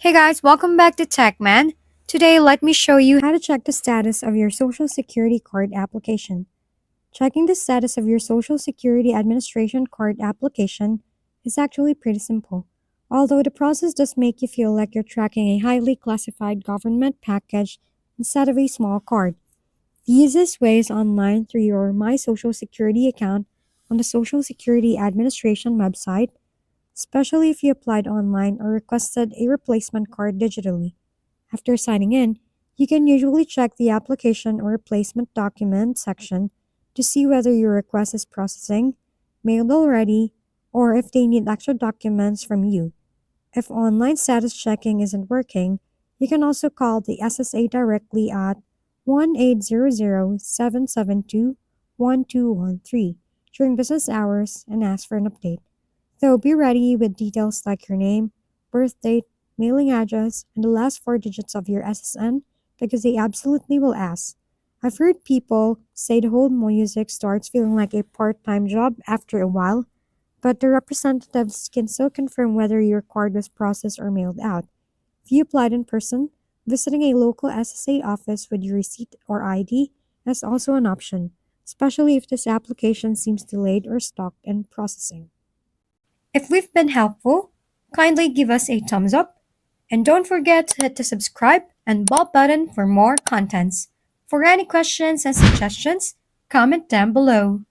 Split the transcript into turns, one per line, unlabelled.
Hey guys, welcome back to TechMan. Today, let me show you how to check the status of your Social Security card application. Checking the status of your Social Security Administration card application is actually pretty simple, although the process does make you feel like you're tracking a highly classified government package instead of a small card. The easiest way is online through your My Social Security account on the Social Security Administration website, especially if you applied online or requested a replacement card digitally. After signing in, you can usually check the application or replacement document section to see whether your request is processing, mailed already, or if they need extra documents from you. If online status checking isn't working, you can also call the SSA directly at 1-800-772-1213 during business hours and ask for an update. So be ready with details like your name, birth date, mailing address, and the last four digits of your SSN because they absolutely will ask. I've heard people say the whole music starts feeling like a part time job after a while, but the representatives can still confirm whether your card was processed or mailed out. If you applied in person, visiting a local SSA office with your receipt or ID is also an option, especially if this application seems delayed or stuck in processing. If we've been helpful, kindly give us a thumbs up and don't forget to hit the subscribe and bell button for more contents. For any questions and suggestions, comment down below.